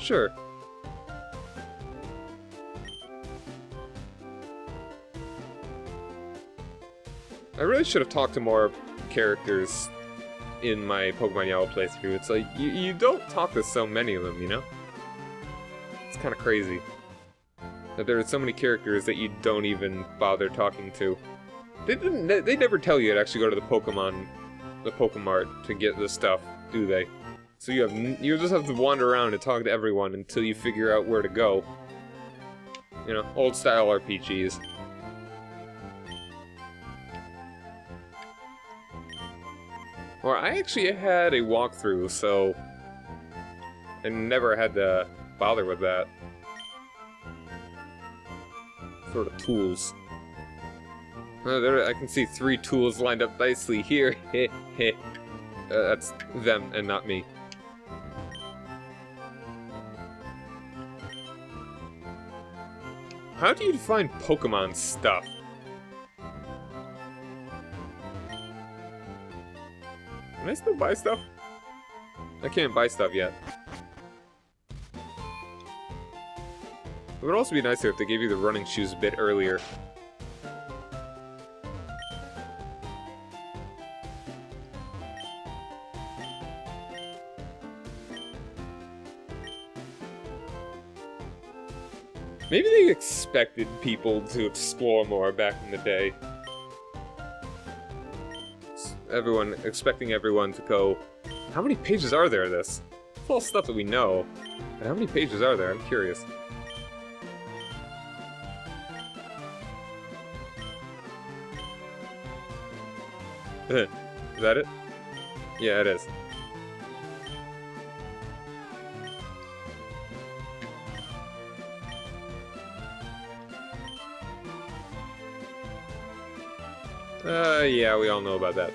Sure. I really should have talked to more characters in my Pokemon Yellow playthrough. It's like, you don't talk to so many of them, you know? It's kind of crazy that there are so many characters that you don't even bother talking to. They never tell you to actually go to the Pokemart to get this stuff, do they? So you just have to wander around and talk to everyone until you figure out where to go. You know, old style RPGs. Or I actually had a walkthrough, so I never had to bother with that sort of tools. There, I can see 3 tools lined up nicely here. That's them and not me. How do you find Pokemon stuff? Can I still buy stuff? I can't buy stuff yet. It would also be nicer if they gave you the running shoes a bit earlier. Maybe they expected people to explore more back in the day. Expecting everyone to go, how many pages are there of this? It's all stuff that we know, but how many pages are there? I'm curious. Is that it? Yeah, it is. Yeah, we all know about that.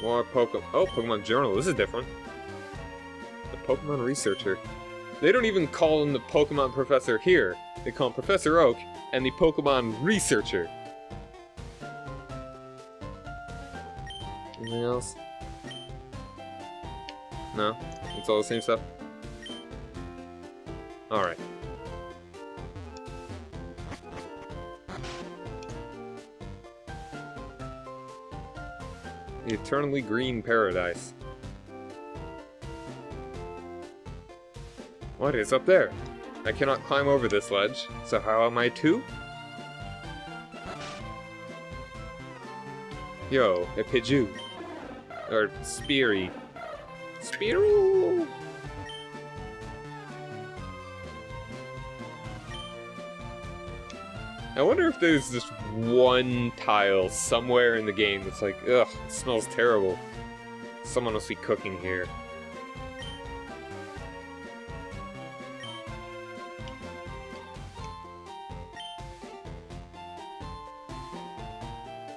More Pokemon. Oh, Pokemon Journal. This is different. The Pokemon Researcher. They don't even call him the Pokemon Professor here. They call him Professor Oak and the Pokemon Researcher. Anything else? No? It's all the same stuff? Alright. The Eternally Green Paradise. What is up there? I cannot climb over this ledge, so how am I to? Yo, a Pidgey. Or Speary. Spearow! I wonder if there's just one tile somewhere in the game that's like, ugh, it smells terrible. Someone must be cooking here.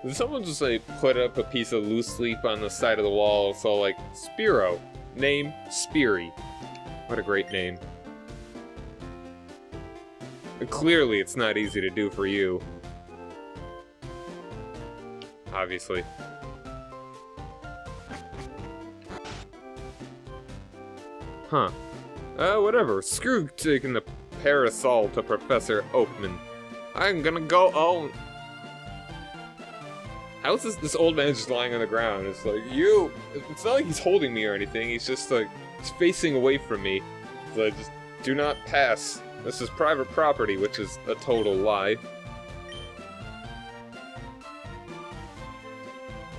Did someone just like put up a piece of loose leaf on the side of the wall? It's all like, Spearow. Name, Speary. What a great name. But clearly it's not easy to do for you. Obviously. Huh. Whatever. Screw taking the parasol to Professor Oakman. I'm gonna go home. How's this old man just lying on the ground? It's like, you... It's not like he's holding me or anything. He's just like, he's facing away from me. So I just, do not pass. This is private property, which is a total lie.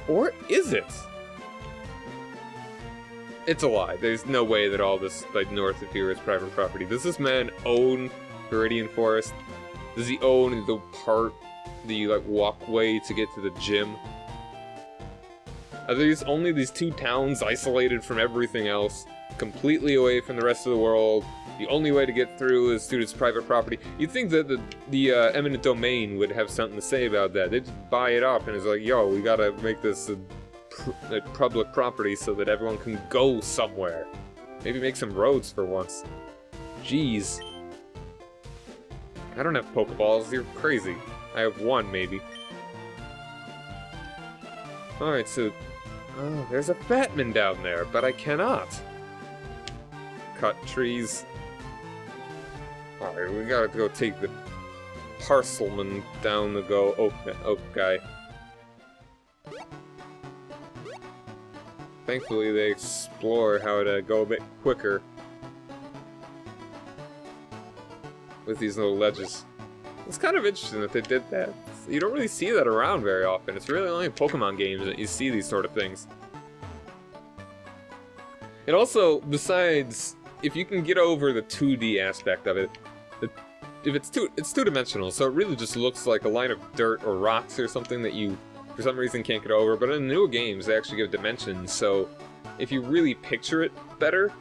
Or is it? It's a lie. There's no way that all this, like, north of here is private property. Does this man own Viridian Forest? Does he own the part, the, like, walkway to get to the gym? Are these only these 2 towns isolated from everything else? Completely away from the rest of the world? The only way to get through is through its private property. You'd think that the eminent domain would have something to say about that. They'd just buy it up and it's like, yo, we gotta make this a public property so that everyone can go somewhere. Maybe make some roads for once. Jeez. I don't have Pokeballs, you're crazy. I have 1, maybe. Alright, so... Oh, there's a Batman down there, but I cannot. cut trees. Alright, we gotta go take the parcelman down the oak guy. Thankfully, they explore how to go a bit quicker with these little ledges. It's kind of interesting that they did that. You don't really see that around very often. It's really only in Pokemon games that you see these sort of things. And also, besides, if you can get over the 2D aspect of it, if it's two-dimensional, so it really just looks like a line of dirt or rocks or something that you, for some reason, can't get over. But in the newer games, they actually give dimensions, so if you really picture it better,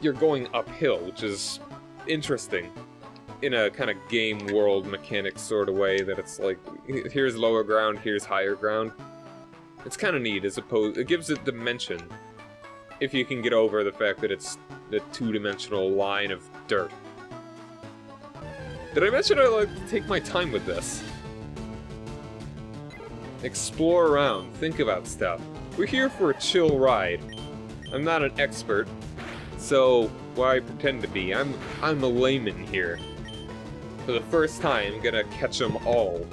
you're going uphill, which is interesting. In a kind of game world mechanic sort of way, that it's like, here's lower ground, here's higher ground. It's kind of neat, it gives it dimension, if you can get over the fact that it's the two-dimensional line of dirt. Did I mention I like to take my time with this? Explore around, think about stuff. We're here for a chill ride. I'm not an expert, so why pretend to be? I'm a layman here. For the first time, I'm gonna catch them all.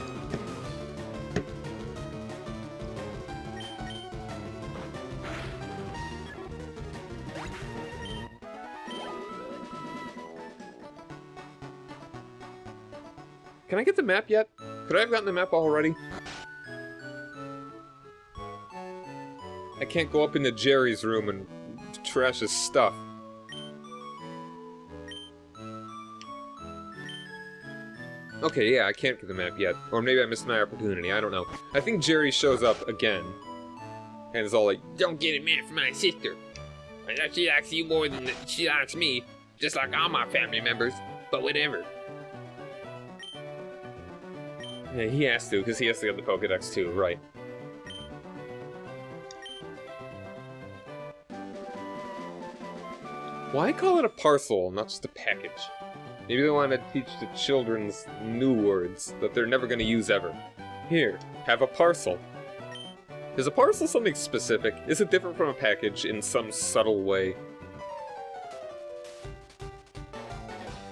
Can I get the map yet? Could I have gotten the map already? I can't go up into Jerry's room and trash his stuff. Okay, yeah, I can't get the map yet. Or maybe I missed my opportunity, I don't know. I think Jerry shows up again. And is all like, "Don't get it mad for my sister. I know she likes you more than she likes me. Just like all my family members. But whatever." Yeah, he has to, because he has to get the Pokedex too, right. Why call it a parcel, not just a package? Maybe they want to teach the children's new words that they're never going to use ever. Here, have a parcel. Is a parcel something specific? Is it different from a package in some subtle way?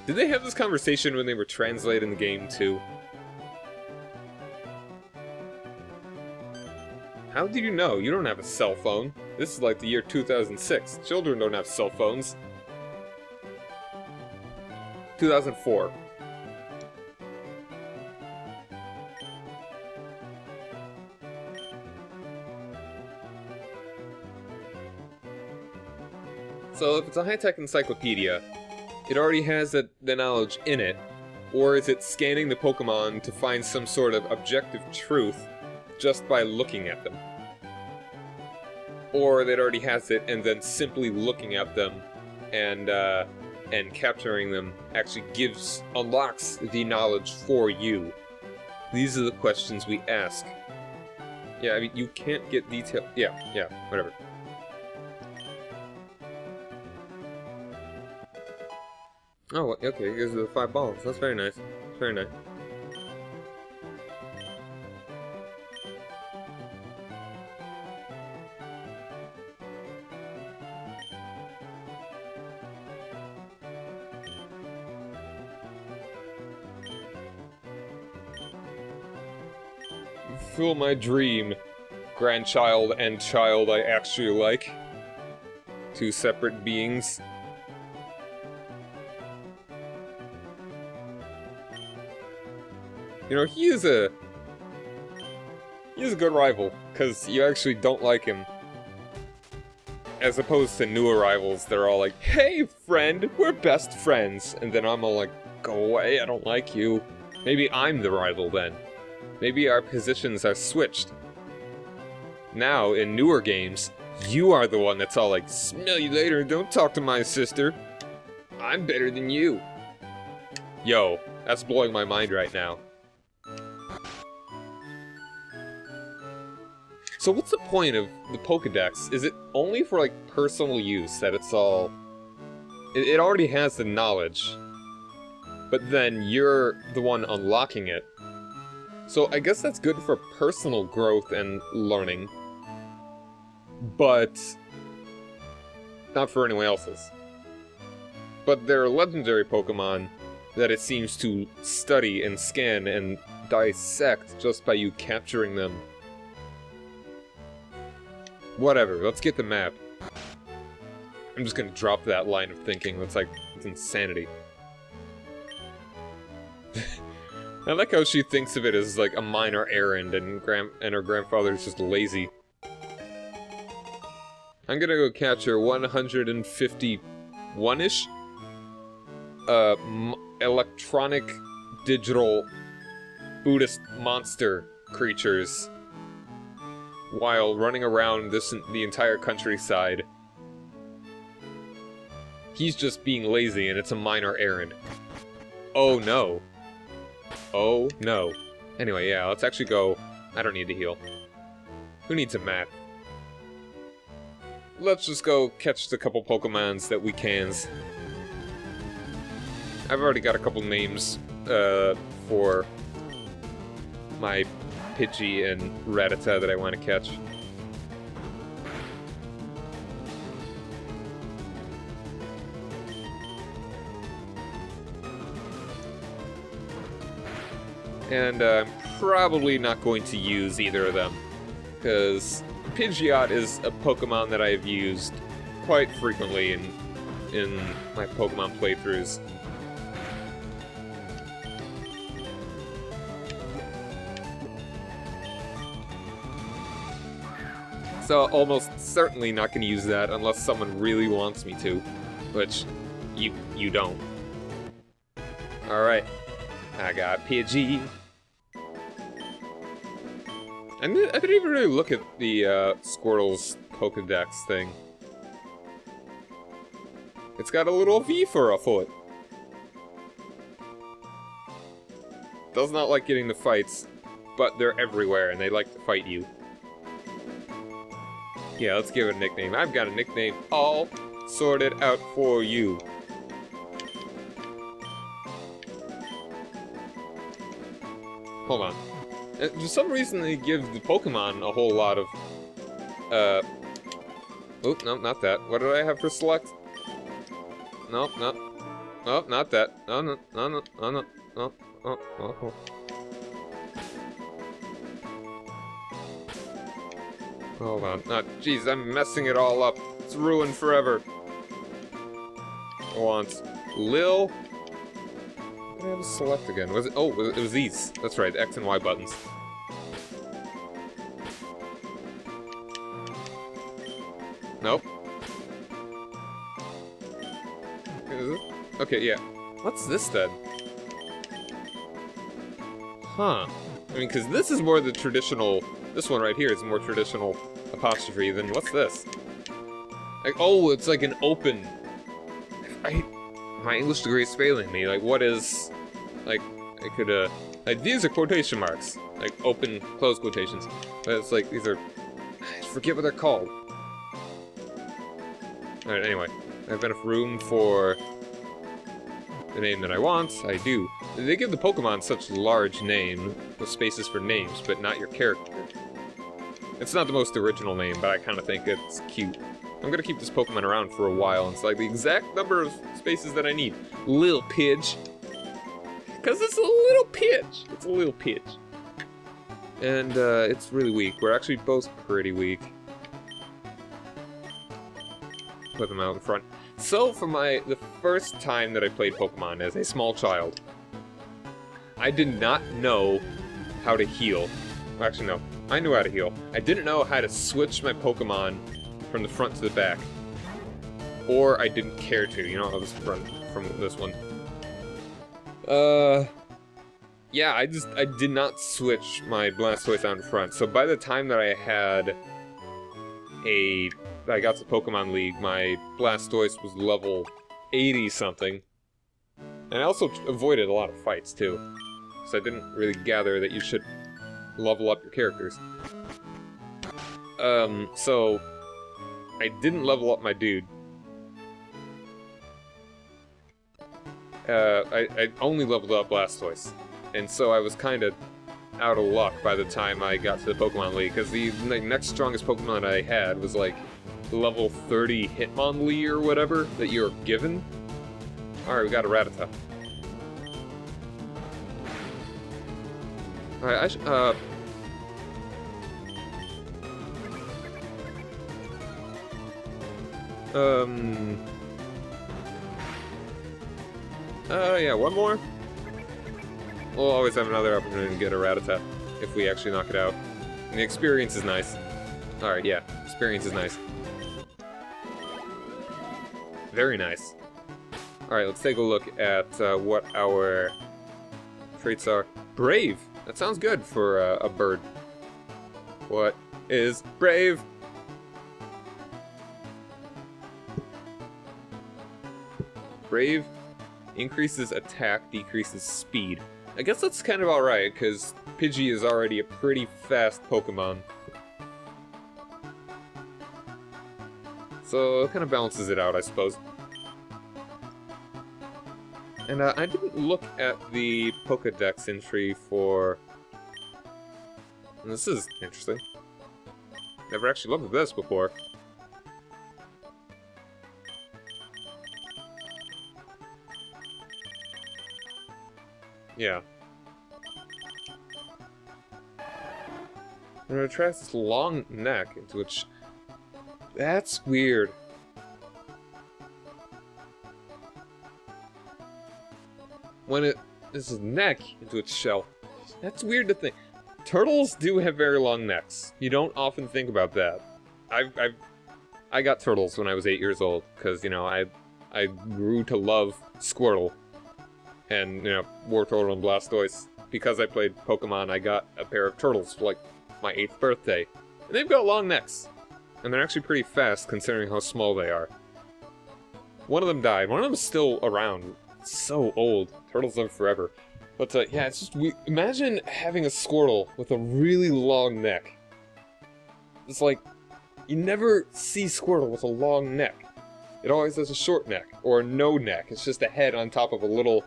Did they have this conversation when they were translating the game too? How did you know? You don't have a cell phone. This is like the year 2006. Children don't have cell phones. 2004. So if it's a high-tech encyclopedia, it already has the knowledge in it, or is it scanning the Pokemon to find some sort of objective truth just by looking at them? Or that already has it, and then simply looking at them and capturing them actually unlocks the knowledge for you. These are the questions we ask. Yeah, I mean, you can't get detail. Yeah, whatever. Oh, okay, here's the 5 balls. That's very nice. Very nice. Fulfill my dream, grandchild and child I actually like. 2 separate beings. You know, he is a good rival, because you actually don't like him. As opposed to new arrivals, they're all like, "Hey, friend, we're best friends." And then I'm all like, "Go away, I don't like you." Maybe I'm the rival then. Maybe our positions are switched. Now, in newer games, you are the one that's all like, "Smell you later, don't talk to my sister. I'm better than you." Yo, that's blowing my mind right now. So what's the point of the Pokedex? Is it only for, like, personal use, that it's all... It already has the knowledge, but then you're the one unlocking it. So I guess that's good for personal growth and learning, but not for anyone else's. but they're legendary Pokemon that it seems to study and scan and dissect just by you capturing them. Whatever, let's get the map. I'm just gonna drop that line of thinking. That's like, it's insanity. I like how she thinks of it as like a minor errand, and her grandfather's just lazy. I'm gonna go catch her 151-ish electronic digital Buddhist monster creatures while running around the entire countryside. He's just being lazy, and it's a minor errand. Oh no. Oh no. Anyway, yeah, let's actually go. I don't need to heal. Who needs a map? Let's just go catch the couple Pokemons that we can. I've already got a couple names for my Pidgey and Rattata that I want to catch. And I'm probably not going to use either of them, because Pidgeot is a Pokemon that I've used quite frequently in my Pokemon playthroughs. So almost certainly not going to use that unless someone really wants me to, which you don't. Alright, I got Pidgey. I didn't even really look at the Squirtle's Pokedex thing. It's got a little V for a foot. Does not like getting the fights, but they're everywhere and they like to fight you. Yeah, let's give it a nickname. I've got a nickname all sorted out for you. Hold on. For some reason, they give the Pokemon a whole lot of, oh, no, not that. What did I have for select? No, not that. No, no, no, no, no, no, no, no, no. Hold on. Jeez, I'm messing it all up. It's ruined forever. I want Lil. I have a select again. Was it? Oh, it was these. That's right, X and Y buttons. Nope. Is it? Okay, yeah. What's this then? Huh. I mean, because this is more the traditional. This one right here is more traditional apostrophe than what's this? Like, oh, it's like an open. My English degree is failing me. Like, what is, like, I could, like, these are quotation marks. Like, open, close quotations. But it's like, these are, I forget what they're called. Alright, anyway. I have enough room for the name that I want. I do. They give the Pokemon such large name, with spaces for names, but not your character. It's not the most original name, but I kind of think it's cute. I'm gonna keep this Pokemon around for a while, and it's like the exact number of spaces that I need. Lil Pidge. Because it's a little Pidge. It's a little Pidge. And, it's really weak. We're actually both pretty weak. Put them out in front. So, for the first time that I played Pokemon as a small child, I did not know how to heal. Well, actually, no. I knew how to heal. I didn't know how to switch my Pokemon from the front to the back. Or I didn't care to, you know, I'll just run from this one. Yeah, I did not switch my Blastoise out in front, so by the time that I got to Pokemon League, my Blastoise was level 80-something. And I also avoided a lot of fights, too. So I didn't really gather that you should level up your characters. So I didn't level up my dude. I only leveled up Blastoise. And so I was kind of out of luck by the time I got to the Pokemon League, because the next strongest Pokemon I had was like level 30 Hitmonlee or whatever that you're given. Alright, we got a Rattata. Alright, I should, yeah, one more? We'll always have another opportunity to get a Rattata if we actually knock it out. And the experience is nice. Alright, yeah, experience is nice. Very nice. Alright, let's take a look at what our traits are. Brave! That sounds good for a bird. What is brave? Brave increases attack, decreases speed. I guess that's kind of alright, because Pidgey is already a pretty fast Pokemon. So it kind of balances it out, I suppose. And I didn't look at the Pokedex entry for... And this is interesting. Never actually looked at this before. Yeah. And it attracts this long neck into which... That's weird. When it is a neck into its shell. That's weird to think. Turtles do have very long necks. You don't often think about that. I got turtles when I was 8 years old, because, you know, I grew to love Squirtle. And, you know, Wartortle and Blastoise. Because I played Pokemon, I got a pair of turtles for, like, my 8th birthday. And they've got long necks. And they're actually pretty fast, considering how small they are. One of them died. One of them is still around. It's so old. Turtles live forever. But, yeah, it's just weird. Imagine having a Squirtle with a really long neck. It's like, you never see Squirtle with a long neck. It always has a short neck, or no neck. It's just a head on top of a little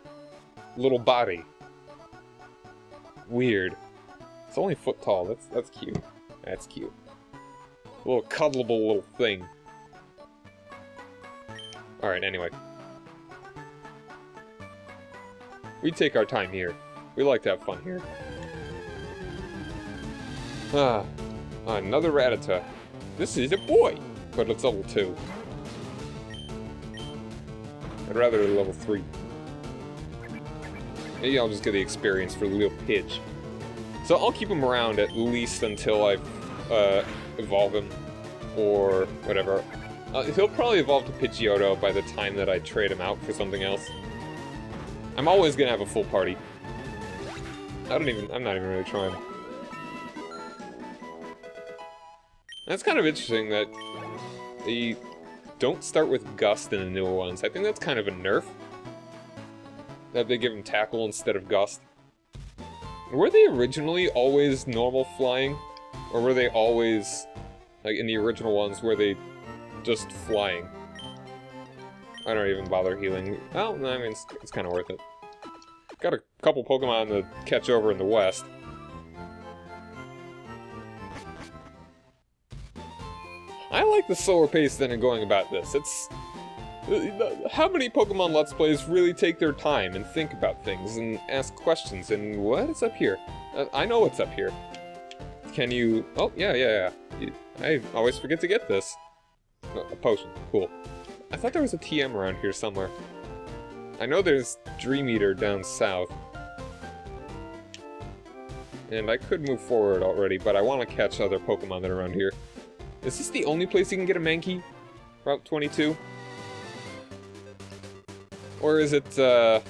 body. Weird. It's only a foot tall. That's cute. That's cute. A little cuddleable little thing. Alright, anyway. We take our time here. We like to have fun here. Another Rattata. This is a boy, but it's level 2. I'd rather level 3. Maybe I'll just get the experience for the little Pidge. So I'll keep him around at least until I evolve him, or whatever. He'll probably evolve to Pidgeotto by the time that I trade him out for something else. I'm always gonna have a full party. I'm not even really trying. That's kind of interesting that they don't start with Gust in the newer ones. I think that's kind of a nerf. That they give him Tackle instead of Gust. Were they originally always normal flying? Or were they always, like in the original ones, were they just flying? I don't even bother healing. Well, I mean, it's kind of worth it. Got a couple Pokemon to catch over in the west. I like the slower pace than in going about this. It's... How many Pokemon Let's Plays really take their time and think about things and ask questions and what is up here? I know what's up here. Can you... Oh, yeah. I always forget to get this. A potion. Cool. I thought there was a TM around here somewhere. I know there's Dream Eater down south. And I could move forward already, but I want to catch other Pokemon that are around here. Is this the only place you can get a Mankey? Route 22? Or is it, I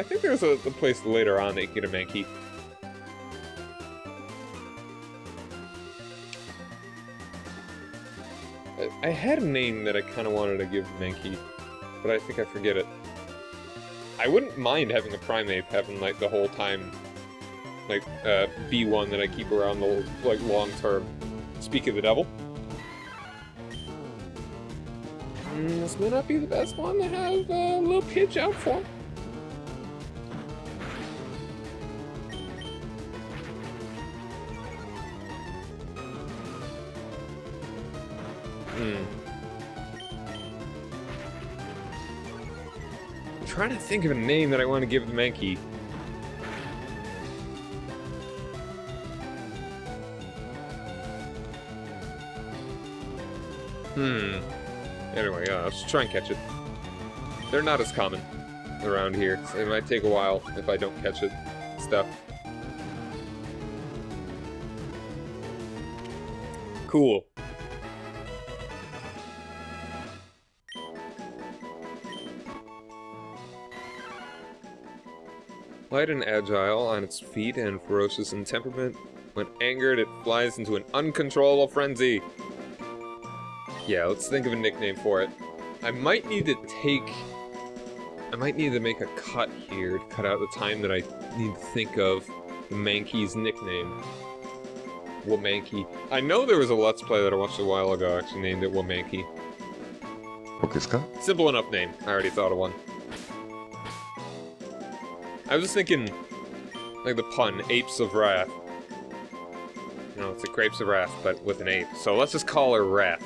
think there's a place later on that you can get a Mankey. I had a name that I kind of wanted to give Mankey, but I think I forget it. I wouldn't mind having a Primeape having, like, the whole time, like, be one that I keep around the, like, long term. Speak of the devil. This may not be the best one to have a little Pidge out for. I'm trying to think of a name that I want to give the Mankey. Anyway, let's try and catch it. They're not as common around here, so it might take a while if I don't catch it. Stuff. Cool. Light and agile on its feet and ferocious in temperament. When angered, it flies into an uncontrollable frenzy. Yeah, let's think of a nickname for it. I might need to make a cut here to cut out the time that I need to think of the Mankey's nickname. Womankey. I know there was a Let's Play that I watched a while ago actually named it Womankey. Simple enough name. I already thought of one. I was just thinking, like the pun, Apes of Wrath. You know, it's like Grapes of Wrath, but with an ape. So let's just call her Wrath.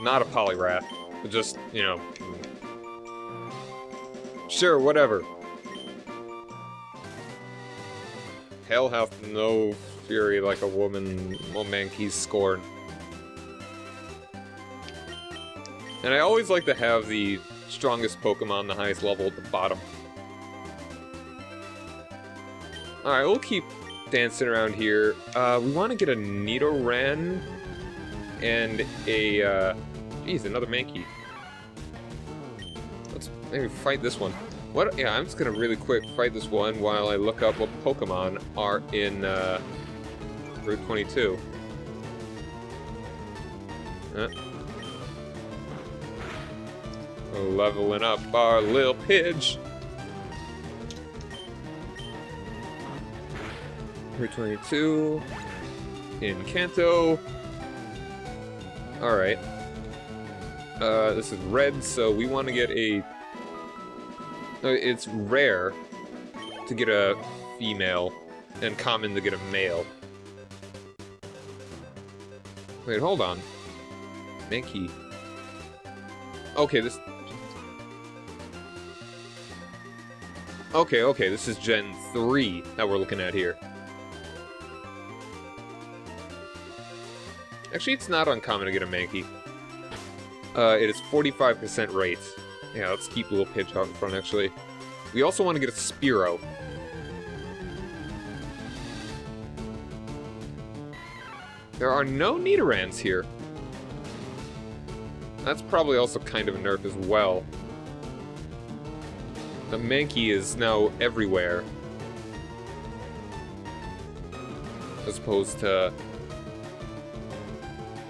Not a polyrath, but just, you know... Sure, whatever. Hell hath no fury like a woman, Womankey's scorn. And I always like to have the strongest Pokemon, the highest level at the bottom. Alright, we'll keep dancing around here. We want to get a Nidoran and a, geez, another Mankey. Let's maybe fight this one. What? Yeah, I'm just gonna really quick fight this one while I look up what Pokemon are in, Route 22. Leveling up our little Pidge. Route 22. In Kanto. Alright. This is red, so we want to get a... It's rare to get a female, and common to get a male. Wait, hold on. Mankey. Okay, this... Okay, this is Gen 3 that we're looking at here. Actually, it's not uncommon to get a Mankey. It is 45% rate. Yeah, let's keep a little Pidge out in front, actually. We also want to get a Spearow. There are no Nidorans here. That's probably also kind of a nerf as well. The Mankey is now everywhere. As opposed to...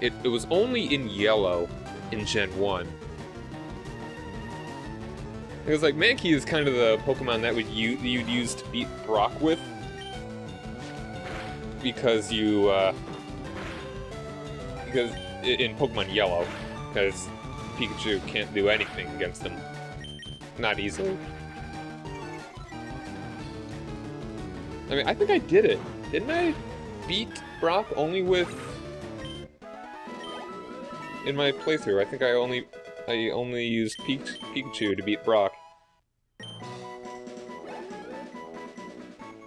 It was only in yellow in Gen 1. It was like, Mankey is kind of the Pokemon that you'd use to beat Brock with. Because you, because in Pokemon Yellow, because Pikachu can't do anything against him. Not easily. I mean, I think I did it. Didn't I beat Brock only with... In my playthrough, I think I only used Pikachu to beat Brock.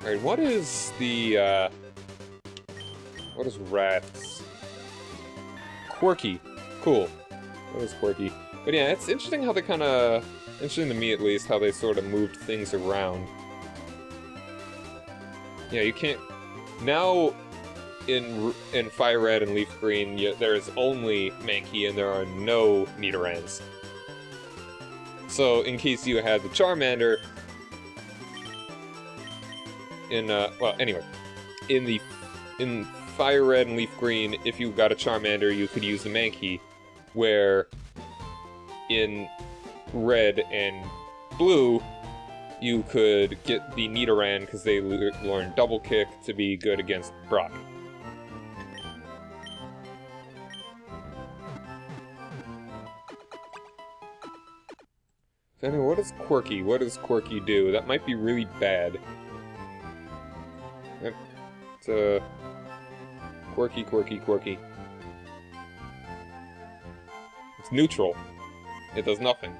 Alright, what is the, what is Rats? Quirky. Cool. What is Quirky? But yeah, it's interesting how they kinda... Interesting to me, at least, how they sort of moved things around. Yeah, you can't... Now... In FireRed and Leaf Green, there is only Mankey and there are no Nidorans. So, in case you had the Charmander... well, anyway. In FireRed and Leaf Green, if you got a Charmander, you could use the Mankey. Where... in Red and Blue, you could get the Nidoran because they learn Double Kick to be good against Brock. Anyway, what is Quirky? What does Quirky do? That might be really bad. It's, Quirky. It's neutral. It does nothing.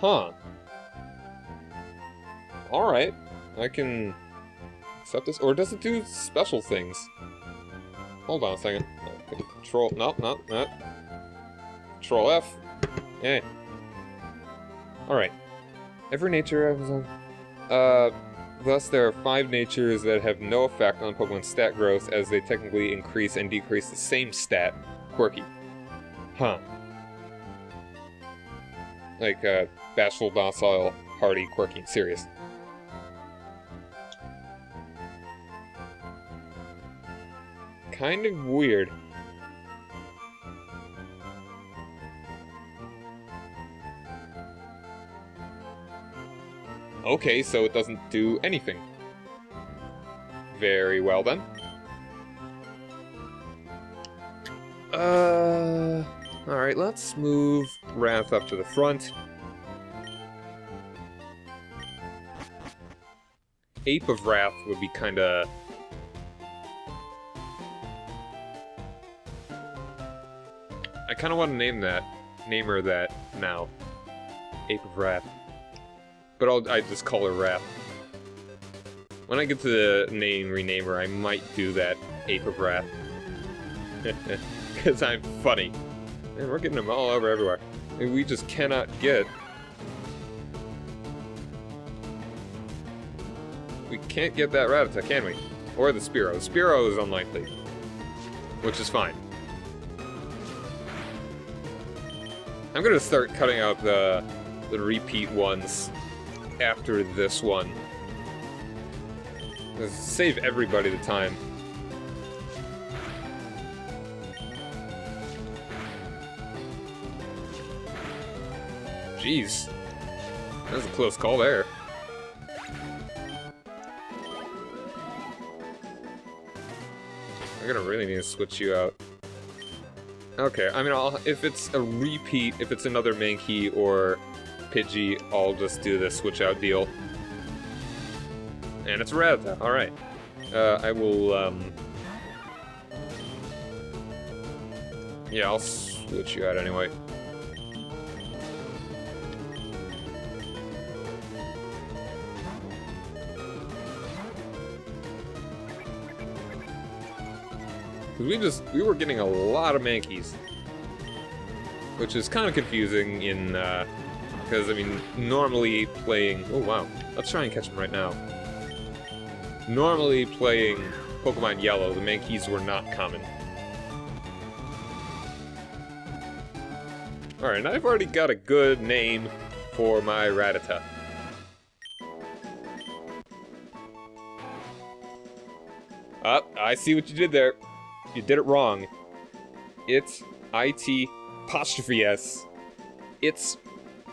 Huh. Alright. I can accept this. Or does it do special things? Hold on a second. Control... No, no, no. Control F. Eh. Alright. Every nature has thus there are 5 natures that have no effect on Pokemon's stat growth as they technically increase and decrease the same stat. Quirky. Huh. Like, bashful, docile, hardy, quirky, serious. Kind of weird. Okay, so it doesn't do anything. Very well then. Alright, let's move Wrath up to the front. Ape of Wrath would be kinda... I kinda want to name her that now. Ape of Wrath. But I just call her Wrath. When I get to the rename her, I might do that. Ape of Wrath. Because I'm funny. Man, we're getting them all over everywhere. And we just cannot get... We can't get that Rattata, can we? Or the Spearow. The Spearow is unlikely. Which is fine. I'm gonna start cutting out the repeat ones after this one. Save everybody the time. Jeez. That was a close call there. I'm gonna really need to switch you out. Okay, I mean, if it's a repeat, if it's another Mankey or Pidgey, I'll just do the switch out deal. And it's Rattata, alright. I will, yeah, I'll switch you out anyway. We were getting a lot of Mankeys. Which is kind of confusing in, because, I mean, normally playing... Oh, wow. Let's try and catch him right now. Normally playing Pokemon Yellow, the Mankeys were not common. Alright, I've already got a good name for my Rattata. I see what you did there. You did it wrong. It's IT apostrophe S. It's...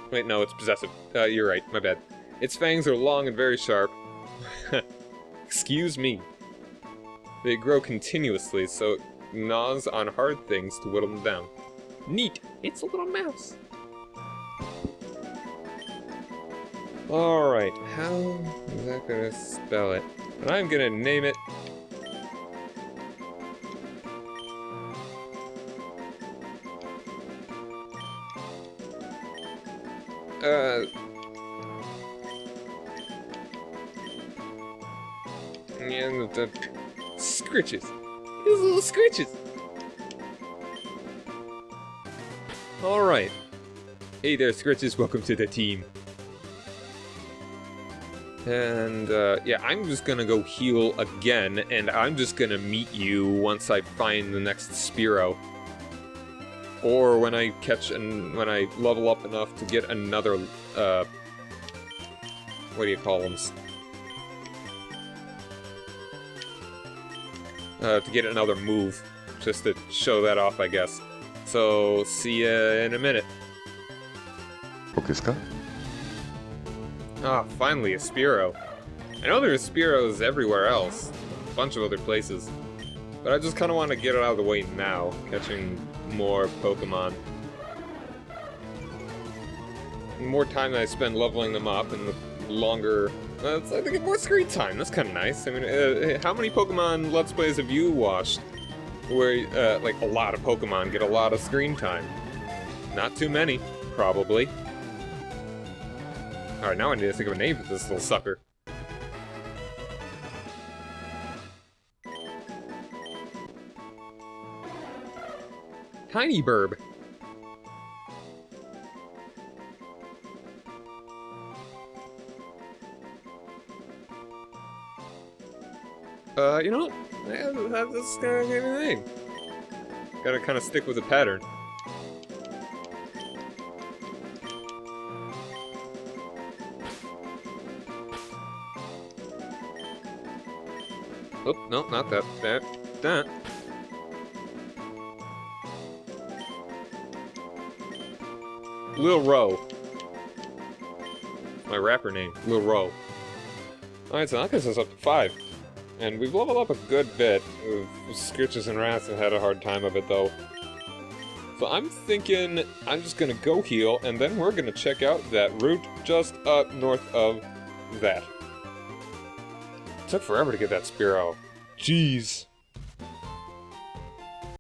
Wait, no, it's possessive. You're right, my bad. Its fangs are long and very sharp. Excuse me. They grow continuously, so it gnaws on hard things to whittle them down. Neat! It's a little mouse. Alright, how is that gonna spell it? And I'm gonna name it... and the Scritches. These little Scritches. Alright. Hey there, Scritches. Welcome to the team. And, yeah, I'm just gonna go heal again, and I'm just gonna meet you once I find the next Spearow. Or when I catch and when I level up enough to get another, what do you call them? To get another move, just to show that off, I guess. So, see ya in a minute. Ah, finally, a Spearow. I know there's Spearows everywhere else, a bunch of other places, but I just kind of want to get it out of the way now, catching more Pokemon. The more time that I spend leveling them up, and the longer... I get more screen time, that's kind of nice. I mean, how many Pokemon Let's Plays have you watched where, like, a lot of Pokemon get a lot of screen time? Not too many, probably. Alright, now I need to think of a name for this little sucker. Tiny Burb. You know what? That's gonna give me a name. Gotta kind of stick with the pattern. Oh, no, not that. That. Lil Ro. My rapper name, Lil Ro. Alright, so that gets us up to 5. And we've leveled up a good bit. Scritches and Rats have had a hard time of it, though. So I'm thinking I'm just gonna go heal, and then we're gonna check out that route just up north of that. It took forever to get that spear out. Jeez.